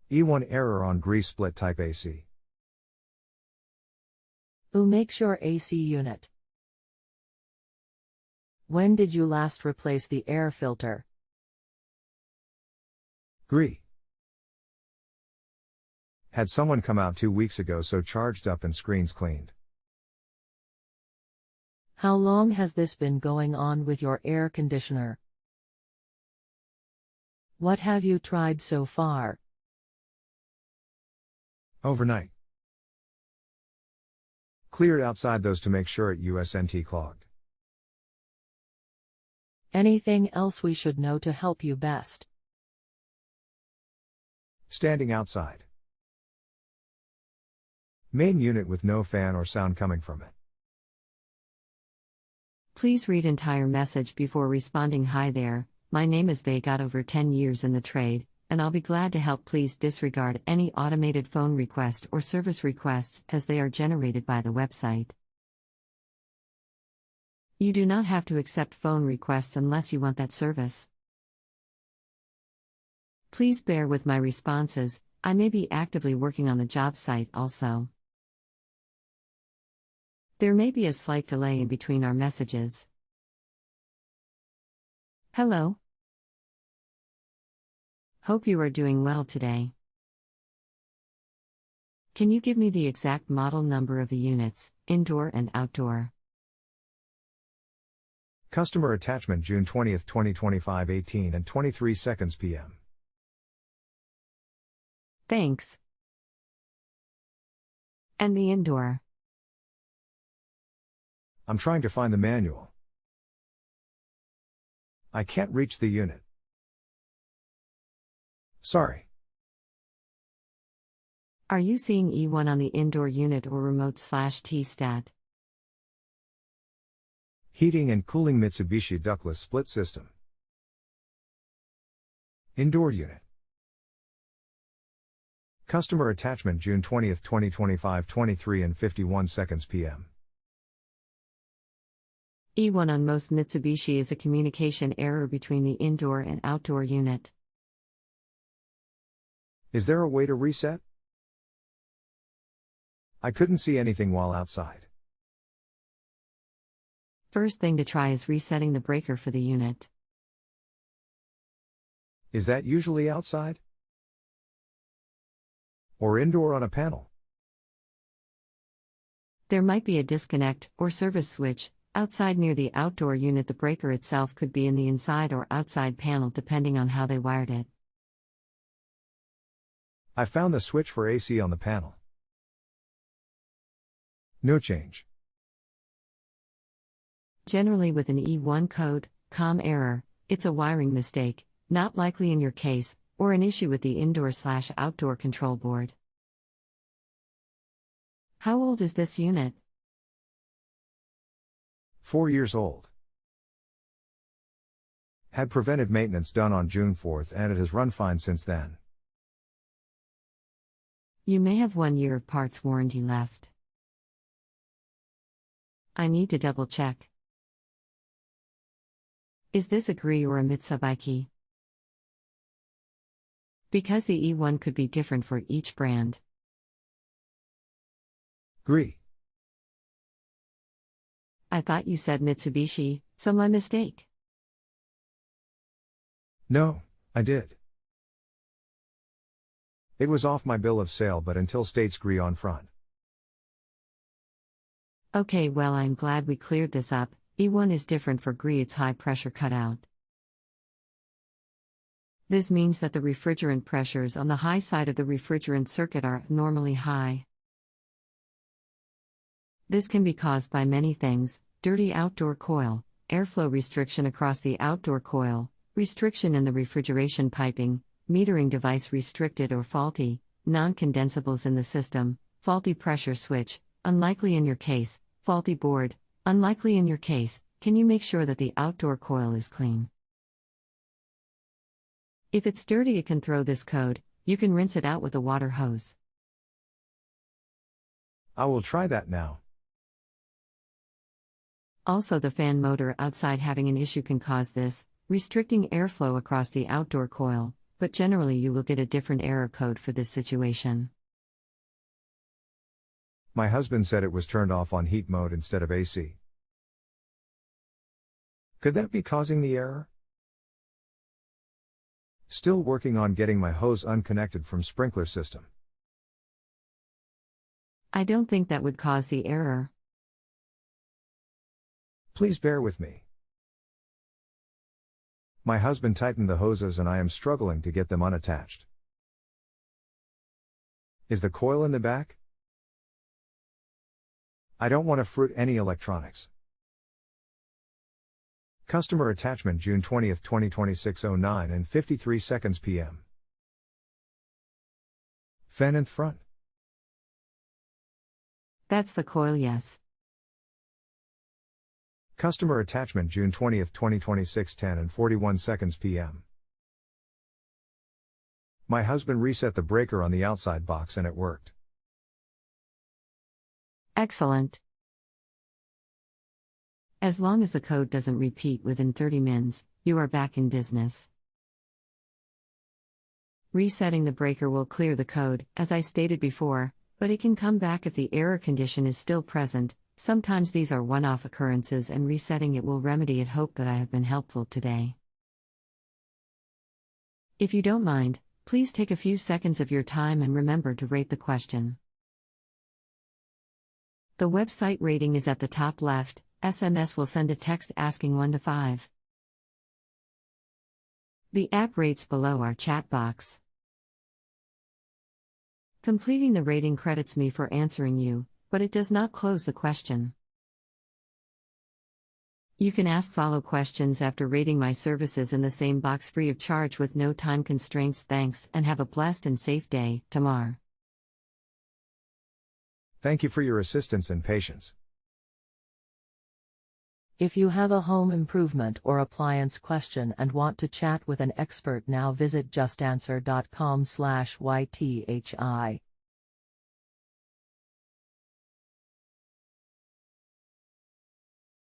E1 error on Gree split type AC. Who makes your AC unit? When did you last replace the air filter? Gree. Had someone come out 2 weeks ago, so charged up and screens cleaned. How long has this been going on with your air conditioner? What have you tried so far? Overnight. Cleared outside those to make sure it usnt clogged. Anything else we should know to help you best? Standing outside. Main unit with no fan or sound coming from it. Please read entire message before responding. Hi there, my name is Vay, got over 10 years in the trade, and I'll be glad to help. Please disregard any automated phone request or service requests as they are generated by the website. You do not have to accept phone requests unless you want that service. Please bear with my responses, I may be actively working on the job site also. There may be a slight delay in between our messages. Hello. Hope you are doing well today. Can you give me the exact model number of the units, indoor and outdoor? Customer attachment June 20, 2025 18 and 23 seconds p.m. Thanks. And the indoor? I'm trying to find the manual. I can't reach the unit. Sorry. Are you seeing E1 on the indoor unit or remote/T-stat? Heating and cooling Mitsubishi ductless split system. Indoor unit. Customer attachment June 20, 2025 23 and 51 seconds p.m. E1 on most Mitsubishi is a communication error between the indoor and outdoor unit. Is there a way to reset? I couldn't see anything while outside. First thing to try is resetting the breaker for the unit. Is that usually outside? Or indoor on a panel? There might be a disconnect or service switch. Outside near the outdoor unit. The breaker itself could be in the inside or outside panel depending on how they wired it. I found the switch for AC on the panel. No change. Generally with an E1 code, COM error, it's a wiring mistake, not likely in your case, or an issue with the indoor/outdoor control board. How old is this unit? 4 years old. Had preventive maintenance done on June 4th and it has run fine since then. You may have 1 year of parts warranty left. I need to double check. Is this a Gree or a Mitsubishi? Because the E1 could be different for each brand. Gree. I thought you said Mitsubishi, so my mistake. No, I did. It was off my bill of sale but until states Gree on front. Okay, well, I'm glad we cleared this up. E1 is different for Gree, it's high pressure cutout. This means that the refrigerant pressures on the high side of the refrigerant circuit are abnormally high. This can be caused by many things: dirty outdoor coil, airflow restriction across the outdoor coil, restriction in the refrigeration piping, metering device restricted or faulty, non-condensables in the system, faulty pressure switch, unlikely in your case, faulty board, unlikely in your case. Can you make sure that the outdoor coil is clean? If it's dirty, it can throw this code. You can rinse it out with a water hose. I will try that now. Also, the fan motor outside having an issue can cause this, restricting airflow across the outdoor coil, but generally you will get a different error code for this situation. My husband said it was turned off on heat mode instead of AC. Could that be causing the error? Still working on getting my hose unconnected from sprinkler system. I don't think that would cause the error. Please bear with me. My husband tightened the hoses and I am struggling to get them unattached. Is the coil in the back? I don't want to fruit any electronics. Customer attachment June 20, 2026 09 and 53 seconds p.m. Fan in front. That's the coil, yes. Customer attachment June 20, 2026 10 and 41 seconds p.m. My husband reset the breaker on the outside box and it worked. Excellent. As long as the code doesn't repeat within 30 mins, you are back in business. Resetting the breaker will clear the code, as I stated before, but it can come back if the error condition is still present. Sometimes these are one-off occurrences and resetting it will remedy it. Hope that I have been helpful today. If you don't mind, please take a few seconds of your time and remember to rate the question. The website rating is at the top left. SMS will send a text asking 1 to 5. The app rates below our chat box. Completing the rating credits me for answering you, but it does not close the question. You can ask follow questions after rating my services in the same box free of charge with no time constraints. Thanks and have a blessed and safe day, Tamar. Thank you for your assistance and patience. If you have a home improvement or appliance question and want to chat with an expert now, visit justanswer.com/ythi.